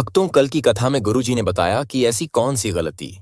भक्तों, कल की कथा में गुरुजी ने बताया कि ऐसी कौन सी गलती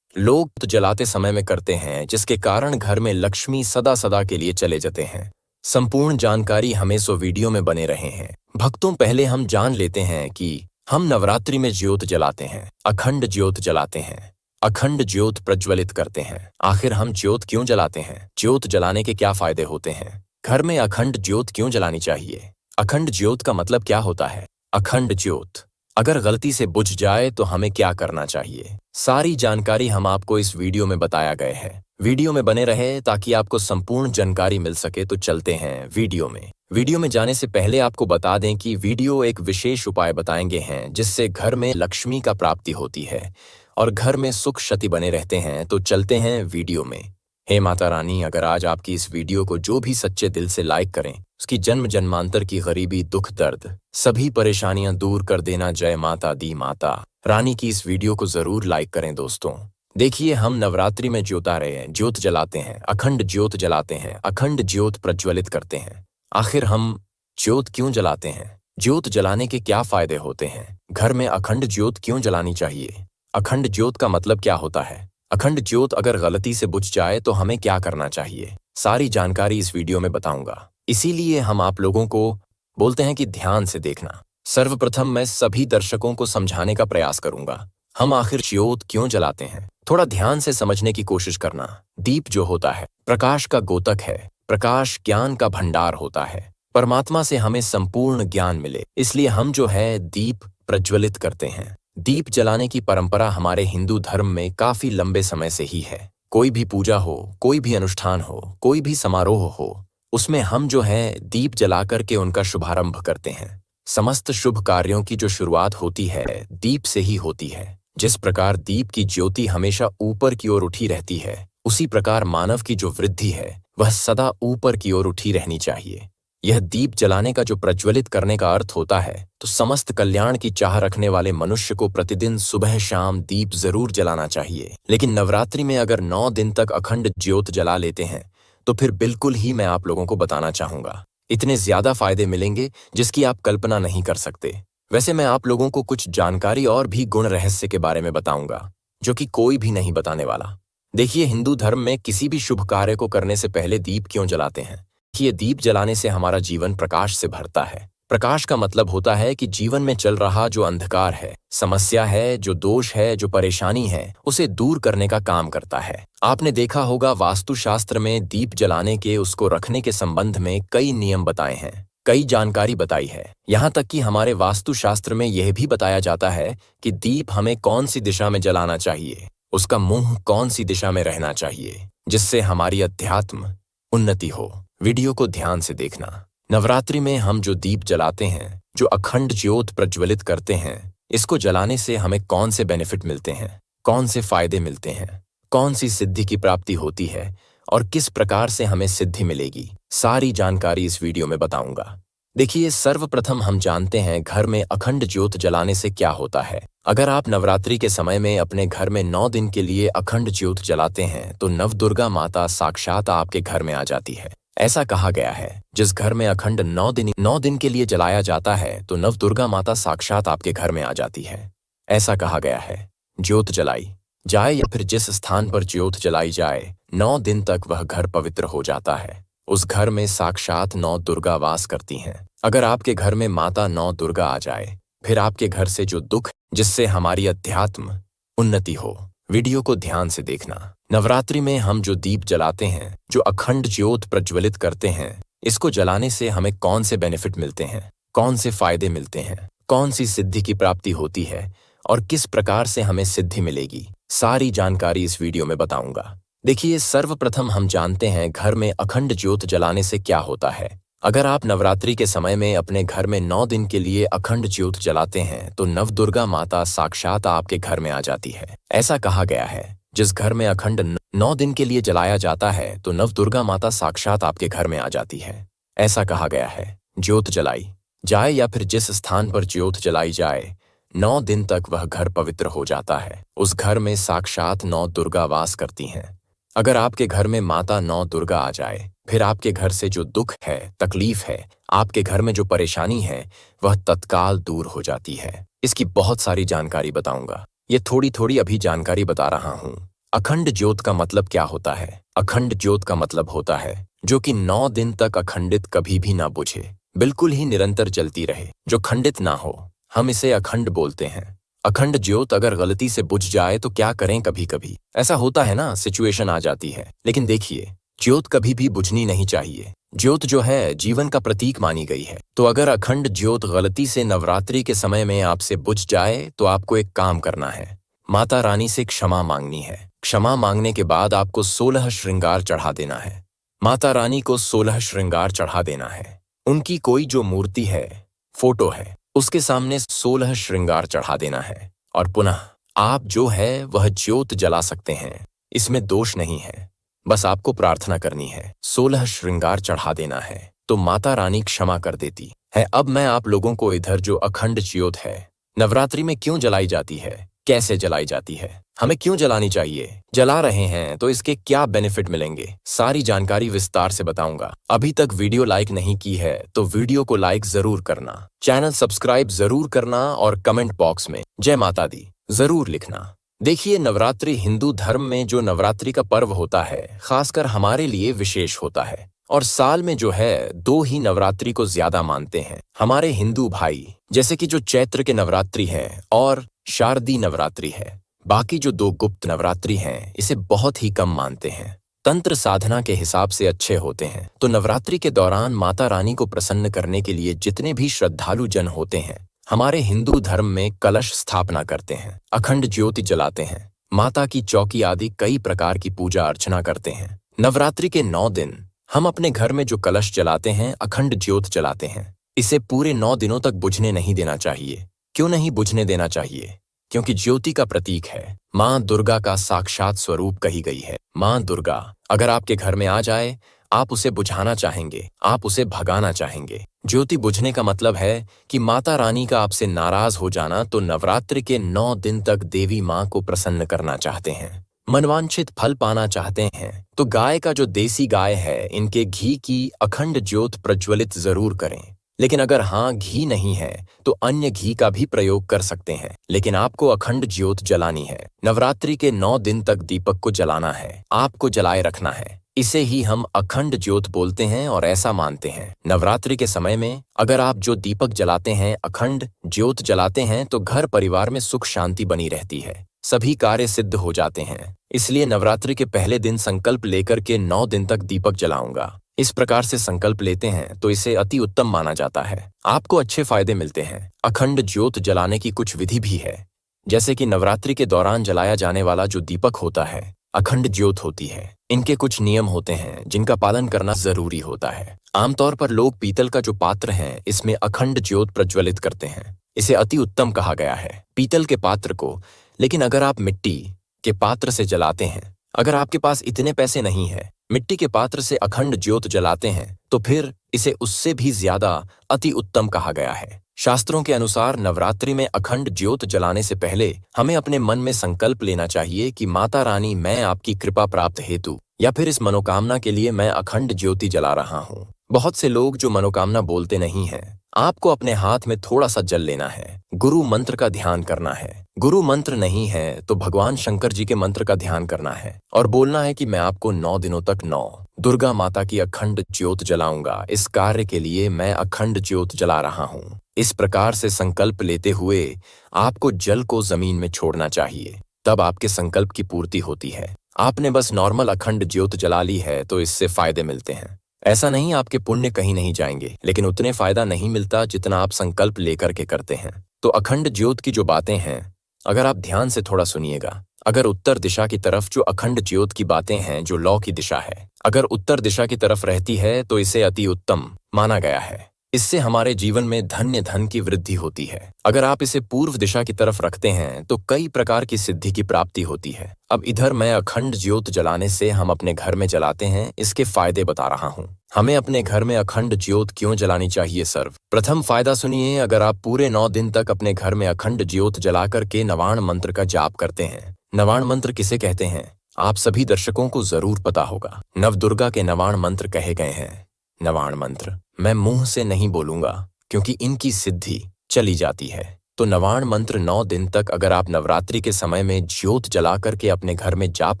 लोग तो जलाते समय में करते हैं जिसके कारण घर में लक्ष्मी सदा सदा के लिए चले जाते हैं। संपूर्ण जानकारी हमें सो वीडियो में बने रहे हैं। भक्तों, पहले हम जान लेते हैं कि हम नवरात्रि में ज्योत जलाते हैं, अखंड ज्योत जलाते हैं, अखंड ज्योत प्रज्वलित करते हैं। आखिर हम ज्योत क्यों जलाते हैं? ज्योत जलाने के क्या फायदे होते हैं? घर में अखंड ज्योत क्यों जलानी चाहिए? अखंड ज्योत का मतलब क्या होता है? अखंड ज्योत अगर गलती से बुझ जाए तो हमें क्या करना चाहिए? सारी जानकारी हम आपको इस वीडियो में बताया गए है। वीडियो में बने रहे ताकि आपको संपूर्ण जानकारी मिल सके। तो चलते हैं वीडियो में जाने से पहले आपको बता दें कि वीडियो एक विशेष उपाय बताएंगे हैं जिससे घर में लक्ष्मी का प्राप्ति होती है और घर में सुख शांति बने रहते हैं। तो चलते हैं वीडियो में। हे माता रानी, अगर आज आपकी इस वीडियो को जो भी सच्चे दिल से लाइक करें, उसकी जन्म जन्मांतर की गरीबी, दुख, दर्द, सभी परेशानियां दूर कर देना। जय माता दी माता रानी की इस वीडियो को जरूर लाइक करें। दोस्तों देखिए, हम नवरात्रि में ज्योत जलाते हैं, अखंड ज्योत जलाते हैं, अखंड ज्योत प्रज्वलित करते हैं। आखिर हम ज्योत क्यों जलाते हैं? ज्योत जलाने के क्या फायदे होते हैं? घर में अखंड ज्योत क्यों जलानी चाहिए? अखंड ज्योत का मतलब क्या होता है? अखंड ज्योत अगर गलती से बुझ जाए तो हमें क्या करना चाहिए? सारी जानकारी इस वीडियो में बताऊंगा। इसीलिए हम आप लोगों को बोलते हैं कि ध्यान से देखना। सर्वप्रथम मैं सभी दर्शकों को समझाने का प्रयास करूंगा। हम आखिर ज्योत क्यों जलाते हैं, थोड़ा ध्यान से समझने की कोशिश करना। दीप जो होता है प्रकाश का गोतक है। प्रकाश ज्ञान का भंडार होता है। परमात्मा से हमें संपूर्ण ज्ञान मिले, इसलिए हम जो है दीप प्रज्वलित करते हैं। दीप जलाने की परंपरा हमारे हिंदू धर्म में काफी लंबे समय से ही है। कोई भी पूजा हो, कोई भी अनुष्ठान हो, कोई भी समारोह हो, उसमें हम जो है दीप जला करके उनका शुभारंभ करते हैं। समस्त शुभ कार्यों की जो शुरुआत होती है दीप से ही होती है। जिस प्रकार दीप की ज्योति हमेशा ऊपर की ओर उठी रहती है, उसी प्रकार मानव की जो वृद्धि है वह सदा ऊपर की ओर उठी रहनी चाहिए। यह दीप जलाने का जो प्रज्वलित करने का अर्थ होता है, तो समस्त कल्याण की चाह रखने वाले मनुष्य को प्रतिदिन सुबह शाम दीप जरूर जलाना चाहिए। लेकिन नवरात्रि में अगर 9 दिन तक अखंड ज्योत जला लेते हैं तो फिर बिल्कुल ही मैं आप लोगों को बताना चाहूंगा, इतने ज्यादा फायदे मिलेंगे जिसकी आप कल्पना नहीं कर सकते। वैसे मैं आप लोगों को कुछ जानकारी और भी गुण रहस्य के बारे में बताऊंगा जो कि कोई भी नहीं बताने वाला। देखिए, हिंदू धर्म में किसी भी शुभ कार्य को करने से पहले दीप क्यों जलाते हैं? कि ये दीप जलाने से हमारा जीवन प्रकाश से भरता है। प्रकाश का मतलब होता है कि जीवन में चल रहा जो अंधकार है, समस्या है, जो दोष है, जो परेशानी है, उसे दूर करने का काम करता है। आपने देखा होगा वास्तुशास्त्र में दीप जलाने के, उसको रखने के संबंध में कई नियम बताए हैं, कई जानकारी बताई है। यहाँ तक कि हमारे वास्तुशास्त्र में यह भी बताया जाता है कि दीप हमें कौन सी दिशा में जलाना चाहिए, उसका मुंह कौन सी दिशा में रहना चाहिए, जिससे हमारी अध्यात्म उन्नति हो। वीडियो को ध्यान से देखना। नवरात्रि में हम जो दीप जलाते हैं, जो अखंड ज्योत प्रज्वलित करते हैं, इसको जलाने से हमें कौन से बेनिफिट मिलते हैं, कौन से फायदे मिलते हैं, कौन सी सिद्धि की प्राप्ति होती है और किस प्रकार से हमें सिद्धि मिलेगी, सारी जानकारी इस वीडियो में बताऊंगा। देखिए, सर्वप्रथम हम जानते हैं घर में अखंड ज्योत जलाने से क्या होता है। अगर आप नवरात्रि के समय में अपने घर में 9 दिन के लिए अखंड ज्योत जलाते हैं तो नवदुर्गा माता साक्षात आपके घर में आ जाती है। ऐसा कहा गया है, जिस घर में अखंड 9 दिन के लिए जलाया जाता है तो नवदुर्गा माता साक्षात आपके घर में आ जाती है। ऐसा कहा गया है, ज्योत जलाई जाए या फिर जिस स्थान पर ज्योत जलाई जाए, 9 दिन तक वह घर पवित्र हो जाता है। उस घर में साक्षात 9 दुर्गा वास करती हैं। अगर आपके घर में माता 9 दुर्गा आ जाए, फिर आपके घर से जो दुख, जिससे हमारी अध्यात्म उन्नति हो। वीडियो को ध्यान से देखना। नवरात्रि में हम जो दीप जलाते हैं, जो अखंड ज्योत प्रज्वलित करते हैं, इसको जलाने से हमें कौन से बेनिफिट मिलते हैं, कौन से फायदे मिलते हैं, कौन सी सिद्धि की प्राप्ति होती है और किस प्रकार से हमें सिद्धि मिलेगी, सारी जानकारी इस वीडियो में बताऊंगा। देखिए, सर्वप्रथम हम जानते हैं घर में अखंड ज्योत जलाने से क्या होता है। अगर आप नवरात्रि के समय में अपने घर में 9 दिन के लिए अखंड ज्योत जलाते हैं तो नवदुर्गा माता साक्षात आपके घर में आ जाती है। ऐसा कहा गया है, जिस घर में अखंड 9 दिन के लिए जलाया जाता है तो नवदुर्गा माता साक्षात आपके घर में आ जाती है। ऐसा कहा गया है, ज्योत जलाई जाए या फिर जिस स्थान पर ज्योत जलाई जाए, 9 दिन तक वह घर पवित्र हो जाता है। उस घर में साक्षात 9 दुर्गा वास करती हैं। अगर आपके घर में माता 9 दुर्गा आ जाए, फिर आपके घर से जो दुख है, तकलीफ है, आपके घर में जो परेशानी है, वह तत्काल दूर हो जाती है। इसकी बहुत सारी जानकारी बताऊंगा। ये थोड़ी थोड़ी अभी जानकारी बता रहा हूँ। अखंड ज्योत का मतलब क्या होता है? अखंड ज्योत का मतलब होता है जो कि 9 दिन तक अखंडित कभी भी ना बुझे, बिल्कुल ही निरंतर जलती रहे, जो खंडित ना हो। हम इसे अखंड बोलते हैं। अखंड ज्योत अगर गलती से बुझ जाए तो क्या करें? कभी कभी ऐसा होता है ना, सिचुएशन आ जाती है। लेकिन देखिए, ज्योत कभी भी बुझनी नहीं चाहिए। ज्योत जो है जीवन का प्रतीक मानी गई है। तो अगर अखंड ज्योत गलती से नवरात्रि के समय में आपसे बुझ जाए तो आपको एक काम करना है, माता रानी से क्षमा मांगनी है। क्षमा मांगने के बाद आपको 16 श्रृंगार चढ़ा देना है। माता रानी को 16 श्रृंगार चढ़ा देना है। उनकी कोई जो मूर्ति है, फोटो है, उसके सामने 16 श्रृंगार चढ़ा देना है और पुनः आप जो है वह ज्योत जला सकते हैं। इसमें दोष नहीं है, बस आपको प्रार्थना करनी है, 16 श्रृंगार चढ़ा देना है, तो माता रानी क्षमा कर देती है। अब मैं आप लोगों को इधर जो अखंड ज्योत है नवरात्रि में क्यों जलाई जाती है, कैसे जलाई जाती है, हमें क्यों जलानी चाहिए, जला रहे हैं तो इसके क्या बेनिफिट मिलेंगे, सारी जानकारी विस्तार से बताऊंगा। अभी तक वीडियो लाइक नहीं की है तो वीडियो को लाइक जरूर करना, चैनल सब्सक्राइब जरूर करना और कमेंट बॉक्स में जय माता दी जरूर लिखना। देखिए, नवरात्रि हिंदू धर्म में जो नवरात्रि का पर्व होता है खासकर हमारे लिए विशेष होता है और साल में जो है 2 ही नवरात्रि को ज्यादा मानते हैं हमारे हिंदू भाई, जैसे कि जो चैत्र के नवरात्रि है और शारदीय नवरात्रि है। बाकी जो 2 गुप्त नवरात्रि हैं इसे बहुत ही कम मानते हैं, तंत्र साधना के हिसाब से अच्छे होते हैं। तो नवरात्रि के दौरान माता रानी को प्रसन्न करने के लिए जितने भी श्रद्धालु जन होते हैं हमारे हिंदू धर्म में कलश स्थापना करते हैं, अखंड ज्योति जलाते हैं, माता की चौकी आदि कई प्रकार की पूजा अर्चना करते हैं। नवरात्रि के 9 दिन हम अपने घर में जो कलश जलाते हैं अखंड ज्योत जलाते हैं। इसे पूरे 9 दिनों तक बुझने नहीं देना चाहिए। क्यों नहीं बुझने देना चाहिए? क्योंकि ज्योति का प्रतीक है, माँ दुर्गा का साक्षात स्वरूप कही गई है। माँ दुर्गा अगर आपके घर में आ जाए, आप उसे बुझाना चाहेंगे, आप उसे भगाना चाहेंगे। ज्योति बुझने का मतलब है कि माता रानी का आपसे नाराज हो जाना। तो नवरात्रि के 9 दिन तक देवी माँ को प्रसन्न करना चाहते हैं, मनवांछित फल पाना चाहते हैं तो गाय का जो देसी गाय है इनके घी की अखंड ज्योत प्रज्वलित जरूर करें। लेकिन अगर हाँ घी नहीं है तो अन्य घी का भी प्रयोग कर सकते हैं, लेकिन आपको अखंड ज्योत जलानी है। नवरात्रि के 9 दिन तक दीपक को जलाना है, आपको जलाए रखना है। इसे ही हम अखंड ज्योत बोलते हैं और ऐसा मानते हैं। नवरात्रि के समय में अगर आप जो दीपक जलाते हैं, अखंड ज्योत जलाते हैं तो घर परिवार में सुख शांति बनी रहती है, सभी कार्य सिद्ध हो जाते हैं। इसलिए नवरात्रि के पहले दिन संकल्प लेकर के 9 दिन तक दीपक जलाऊंगा। इस प्रकार से संकल्प लेते हैं तो इसे अति उत्तम माना जाता है, आपको अच्छे फायदे मिलते हैं। अखंड ज्योत जलाने की कुछ विधि भी है, जैसे कि नवरात्रि के दौरान जलाया जाने वाला जो दीपक होता है अखंड ज्योत होती है। इनके कुछ नियम होते हैं जिनका पालन करना जरूरी होता है। आमतौर पर लोग पीतल का जो पात्र है इसमें अखंड ज्योत प्रज्वलित करते हैं, इसे अति उत्तम कहा गया है, पीतल के पात्र को। लेकिन अगर आप मिट्टी के पात्र से जलाते हैं, अगर आपके पास इतने पैसे नहीं है, मिट्टी के पात्र से अखंड ज्योत जलाते हैं तो फिर इसे उससे भी ज्यादा अति उत्तम कहा गया है। शास्त्रों के अनुसार नवरात्रि में अखंड ज्योत जलाने से पहले हमें अपने मन में संकल्प लेना चाहिए कि माता रानी मैं आपकी कृपा प्राप्त हेतु या फिर इस मनोकामना के लिए मैं अखंड ज्योति जला रहा हूँ। बहुत से लोग जो मनोकामना बोलते नहीं हैं, आपको अपने हाथ में थोड़ा सा जल लेना है, गुरु मंत्र का ध्यान करना है। गुरु मंत्र नहीं है तो भगवान शंकर जी के मंत्र का ध्यान करना है और बोलना है कि मैं आपको 9 दिनों तक 9 दुर्गा माता की अखंड ज्योत जलाऊंगा, इस कार्य के लिए मैं अखंड ज्योत जला रहा हूँ। इस प्रकार से संकल्प लेते हुए आपको जल को जमीन में छोड़ना चाहिए, तब आपके संकल्प की पूर्ति होती है। आपने बस नॉर्मल अखंड ज्योत जला ली है तो इससे फायदे मिलते हैं। ऐसा नहीं आपके पुण्य कहीं नहीं जाएंगे, लेकिन उतने फायदा नहीं मिलता जितना आप संकल्प लेकर के करते हैं। तो अखंड ज्योत की जो बातें हैं अगर आप ध्यान से थोड़ा सुनिएगा, अगर उत्तर दिशा की तरफ जो अखंड ज्योत की बातें हैं जो लौ की दिशा है, अगर उत्तर दिशा की तरफ रहती है तो इसे अति उत्तम माना गया है। इससे हमारे जीवन में धन की वृद्धि होती है। अगर आप इसे पूर्व दिशा की तरफ रखते हैं तो कई प्रकार की सिद्धि की प्राप्ति होती है। अब इधर मैं अखंड ज्योत जलाने से हम अपने घर में जलाते हैं, इसके फायदे बता रहा हूँ। हमें अपने घर में अखंड ज्योत क्यों जलानी चाहिए सर्व? प्रथम फायदा सुनिए, अगर आप पूरे 9 दिन तक अपने घर में अखंड ज्योत जला करके नवाण मंत्र का जाप करते हैं। नवाण मंत्र किसे कहते हैं आप सभी दर्शकों को जरूर पता होगा। नवदुर्गा के नवाण मंत्र कहे गए हैं। नवाण मंत्र मैं मुंह से नहीं बोलूंगा क्योंकि इनकी सिद्धि चली जाती है, तो नवाण मंत्र 9 दिन तक अगर आप नवरात्रि के समय में ज्योत जला करके अपने घर में जाप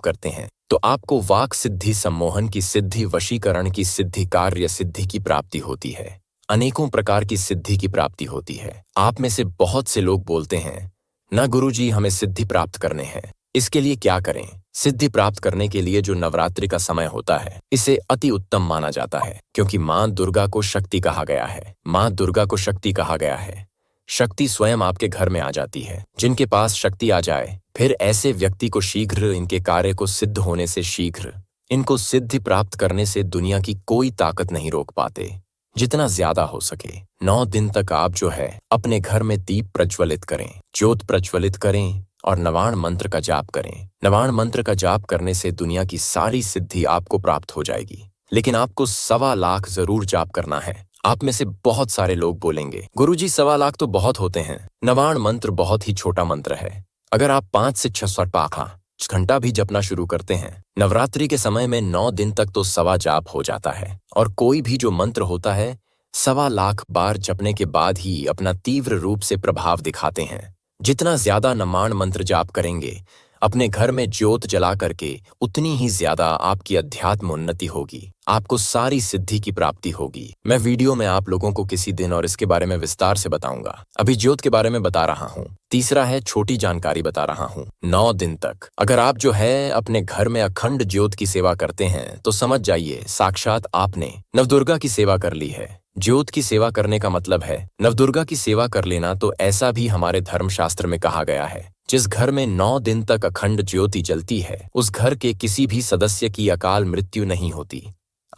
करते हैं तो आपको वाक सिद्धि, सम्मोहन की सिद्धि, वशीकरण की सिद्धि, कार्य सिद्धि की प्राप्ति होती है। अनेकों प्रकार की सिद्धि की प्राप्ति होती है। आप में से बहुत से लोग बोलते हैं, ना गुरुजी हमें सिद्धि प्राप्त करने हैं, इसके लिए क्या करें? सिद्धि प्राप्त करने के लिए जो नवरात्रि का समय होता है इसे अति उत्तम माना जाता है, क्योंकि मां दुर्गा को शक्ति कहा गया है। मां दुर्गा को शक्ति कहा गया है। शक्ति स्वयं आपके घर में आ जाती है। जिनके पास शक्ति आ जाए फिर ऐसे व्यक्ति को शीघ्र इनके कार्य को सिद्ध होने से, शीघ्र इनको सिद्धि प्राप्त करने से दुनिया की कोई ताकत नहीं रोक पाते। जितना ज्यादा हो सके 9 दिन तक आप जो है अपने घर में दीप प्रज्वलित करें, ज्योत प्रज्वलित करें और नवाण मंत्र का जाप करें। नवाण मंत्र का जाप करने से दुनिया की सारी सिद्धि आपको प्राप्त हो जाएगी। लेकिन आपको 1.25 लाख जरूर जाप करना है। आप में से बहुत सारे लोग बोलेंगे, गुरुजी 1.25 लाख तो बहुत होते हैं। नवाण मंत्र बहुत ही छोटा मंत्र है। अगर आप 5 से 6 घंटा भी जपना शुरू करते हैं, नवरात्रि के समय में 9 दिन तक तो 1.25 जाप हो जाता है। और कोई भी जो मंत्र होता है 1.25 लाख बार जपने के बाद ही अपना तीव्र रूप से प्रभाव दिखाते हैं। जितना ज्यादा नवाण मंत्र जाप करेंगे अपने घर में ज्योत जला करके, उतनी ही ज्यादा आपकी अध्यात्म उन्नति होगी, आपको सारी सिद्धि की प्राप्ति होगी। मैं वीडियो में आप लोगों को किसी दिन और इसके बारे में विस्तार से बताऊंगा। अभी ज्योत के बारे में बता रहा हूँ। तीसरा है छोटी जानकारी बता रहा हूँ। 9 दिन तक अगर आप जो है अपने घर में अखंड ज्योत की सेवा करते हैं तो समझ जाइए साक्षात आपने नवदुर्गा की सेवा कर ली है। ज्योत की सेवा करने का मतलब है नवदुर्गा की सेवा कर लेना। तो ऐसा भी हमारे धर्मशास्त्र में कहा गया है, जिस घर में 9 दिन तक अखंड ज्योति जलती है उस घर के किसी भी सदस्य की अकाल मृत्यु नहीं होती।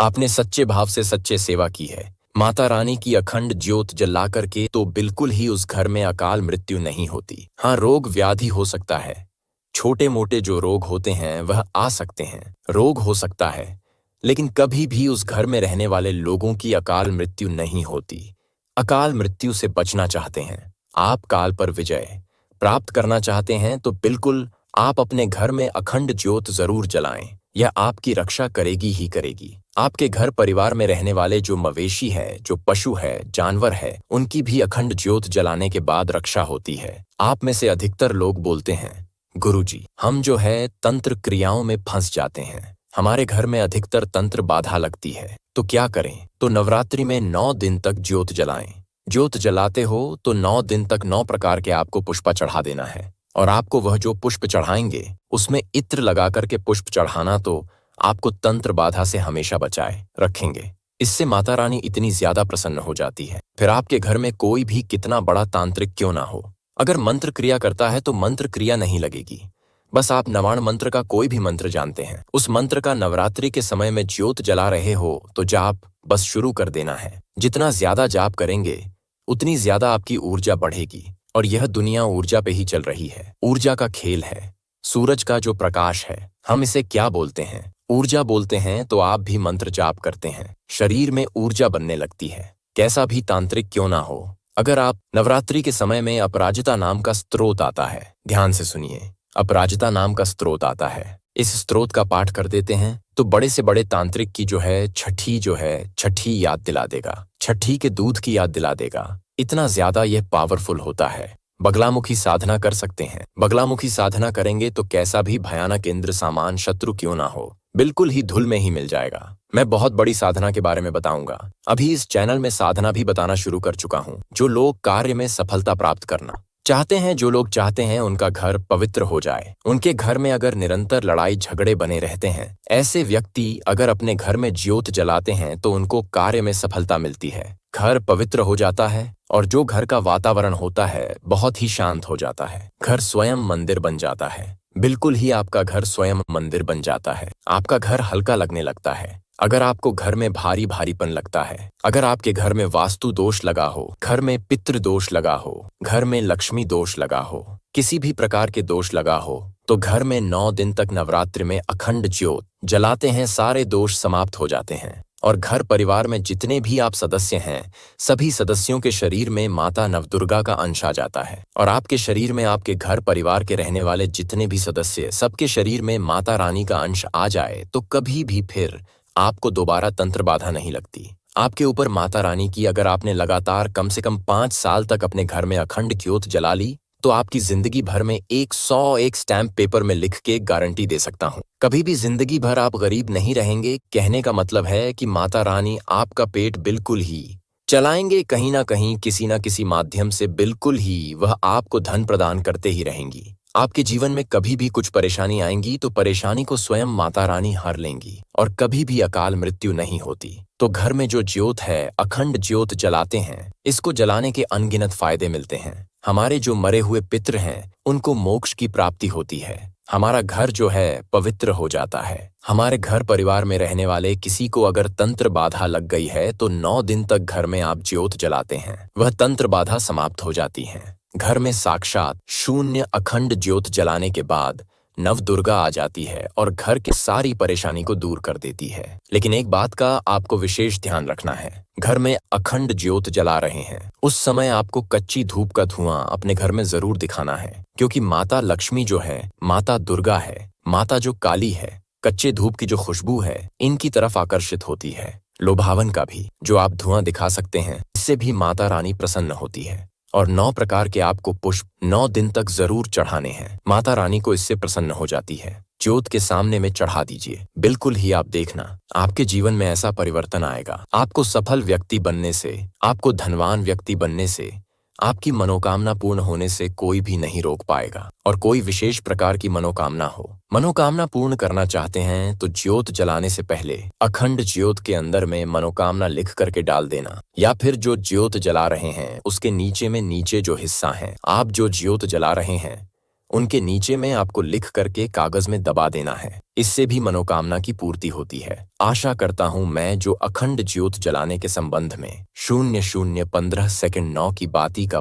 आपने सच्चे भाव से सच्चे सेवा की है माता रानी की अखंड ज्योत जला करके, तो बिल्कुल ही उस घर में अकाल मृत्यु नहीं होती। हाँ, रोग व्याधि हो सकता है, छोटे मोटे जो रोग होते हैं वह आ सकते हैं, रोग हो सकता है, लेकिन कभी भी उस घर में रहने वाले लोगों की अकाल मृत्यु नहीं होती। अकाल मृत्यु से बचना चाहते हैं, आप काल पर विजय प्राप्त करना चाहते हैं तो बिल्कुल आप अपने घर में अखंड ज्योत जरूर जलाएं। यह आपकी रक्षा करेगी ही करेगी। आपके घर परिवार में रहने वाले जो मवेशी है, जो पशु है, जानवर है, उनकी भी अखंड ज्योत जलाने के बाद रक्षा होती है। आप में से अधिकतर लोग बोलते हैं, गुरुजी हम जो है तंत्र क्रियाओं में फंस जाते हैं, हमारे घर में अधिकतर तंत्र बाधा लगती है, तो क्या करें? तो नवरात्रि में 9 दिन तक ज्योत जलाएं। ज्योत जलाते हो तो 9 दिन तक 9 प्रकार के आपको पुष्प चढ़ा देना है। और आपको वह जो पुष्प चढ़ाएंगे उसमें इत्र लगा करके पुष्प चढ़ाना, तो आपको तंत्र बाधा से हमेशा बचाए रखेंगे। इससे माता रानी इतनी ज्यादा प्रसन्न हो जाती है, फिर आपके घर में कोई भी कितना बड़ा तांत्रिक क्यों ना हो, अगर मंत्र क्रिया करता है तो मंत्र क्रिया नहीं लगेगी। बस आप नवाण मंत्र का कोई भी मंत्र जानते हैं, उस मंत्र का नवरात्रि के समय में ज्योत जला रहे हो तो जाप बस शुरू कर देना है। जितना ज्यादा जाप करेंगे उतनी ज्यादा आपकी ऊर्जा बढ़ेगी। और यह दुनिया ऊर्जा पे ही चल रही है, ऊर्जा का खेल है। सूरज का जो प्रकाश है, हम इसे क्या बोलते हैं? ऊर्जा बोलते हैं। तो आप भी मंत्र जाप करते हैं, शरीर में ऊर्जा बनने लगती है। कैसा भी तांत्रिक क्यों ना हो, अगर आप नवरात्रि के समय में अपराजिता नाम का स्त्रोत आता है, ध्यान से सुनिए, अपराजिता नाम का स्त्रोत आता है, इस स्त्रोत का पाठ कर देते हैं तो बड़े से बड़े तांत्रिक की जो है छठी याद दिला देगा, छठी के दूध की याद दिला देगा। इतना ज्यादा यह पावरफुल होता है। बगलामुखी साधना कर सकते हैं। बगलामुखी साधना करेंगे तो कैसा भी भयानक इंद्र सामान शत्रु क्यों ना हो, बिल्कुल ही धुल में ही मिल जाएगा। मैं बहुत बड़ी साधना के बारे में बताऊंगा। अभी इस चैनल में साधना भी बताना शुरू कर चुका हूं। जो लोग कार्य में सफलता प्राप्त करना चाहते हैं, जो लोग चाहते हैं उनका घर पवित्र हो जाए, उनके घर में अगर निरंतर लड़ाई झगड़े बने रहते हैं, ऐसे व्यक्ति अगर अपने घर में ज्योत जलाते हैं तो उनको कार्य में सफलता मिलती है। घर पवित्र हो जाता है और जो घर का वातावरण होता है बहुत ही शांत हो जाता है। घर स्वयं मंदिर बन जाता है। बिल्कुल ही आपका घर स्वयं मंदिर बन जाता है। आपका घर हल्का लगने लगता है। अगर आपको घर में भारी भारीपन लगता है, अगर आपके घर में वास्तु दोष लगा हो, घर में पितृ दोष लगा हो, घर में लक्ष्मी दोष लगा हो, किसी भी प्रकार के दोष लगा हो, तो घर में 9 दिन तक नवरात्रि में अखंड ज्योत जलाते हैं, सारे दोष समाप्त हो जाते हैं। और घर परिवार में जितने भी आप सदस्य हैं, सभी सदस्यों के शरीर में माता नवदुर्गा का अंश आ जाता है। और आपके शरीर में आपके घर परिवार के रहने वाले जितने भी सदस्य, सबके शरीर में माता रानी का अंश आ जाए तो कभी भी फिर आपको दोबारा तंत्र बाधा नहीं लगती। आपके ऊपर माता रानी की अगर आपने लगातार कम से कम 5 साल तक अपने घर में अखंड ज्योत जला ली तो आपकी जिंदगी भर में 101 स्टैम्प पेपर में लिख के गारंटी दे सकता हूँ, कभी भी जिंदगी भर आप गरीब नहीं रहेंगे। कहने का मतलब है कि माता रानी आपका पेट बिल्कुल ही चलाएंगे, कहीं ना कहीं किसी ना किसी माध्यम से बिल्कुल ही वह आपको धन प्रदान करते ही रहेंगी। आपके जीवन में कभी भी कुछ परेशानी आएंगी तो परेशानी को स्वयं माता रानी हर लेंगी और कभी भी अकाल मृत्यु नहीं होती। तो घर में जो ज्योत है, अखंड ज्योत जलाते हैं, इसको जलाने के अनगिनत फायदे मिलते हैं। हमारे जो मरे हुए पितृ हैं उनको मोक्ष की प्राप्ति होती है। हमारा घर जो है पवित्र हो जाता है। हमारे घर परिवार में रहने वाले किसी को अगर तंत्र बाधा लग गई है तो 9 दिन तक घर में आप ज्योत जलाते हैं, वह तंत्र बाधा समाप्त हो जाती है। घर में साक्षात शून्य अखंड ज्योत जलाने के बाद नव दुर्गा आ जाती है और घर की सारी परेशानी को दूर कर देती है। लेकिन एक बात का आपको विशेष ध्यान रखना है, घर में अखंड ज्योत जला रहे हैं उस समय आपको कच्ची धूप का धुआं अपने घर में जरूर दिखाना है, क्योंकि माता लक्ष्मी जो है, माता दुर्गा है, माता जो काली है, कच्चे धूप की जो खुशबू है इनकी तरफ आकर्षित होती है। लुभावन का भी जो आप धुआं दिखा सकते हैं, इससे भी माता रानी प्रसन्न होती है। और 9 प्रकार के आपको पुष्प 9 दिन तक जरूर चढ़ाने हैं, माता रानी को इससे प्रसन्न हो जाती है। ज्योत के सामने में चढ़ा दीजिए, बिल्कुल ही आप देखना आपके जीवन में ऐसा परिवर्तन आएगा। आपको सफल व्यक्ति बनने से, आपको धनवान व्यक्ति बनने से, आपकी मनोकामना पूर्ण होने से कोई भी नहीं रोक पाएगा। और कोई विशेष प्रकार की मनोकामना हो, मनोकामना पूर्ण करना चाहते हैं तो ज्योत जलाने से पहले अखंड ज्योत के अंदर में मनोकामना लिख करके डाल देना, या फिर जो ज्योत जला रहे हैं उसके नीचे में नीचे जो हिस्सा है, आप जो ज्योत जला रहे हैं उनके नीचे में आपको लिख करके कागज में दबा देना है। इससे भी मनोकामना की पूर्ति होती है। आशा करता हूं मैं जो अखंड ज्योत जलाने के संबंध में 00:15 सेकंड 9 की बाती का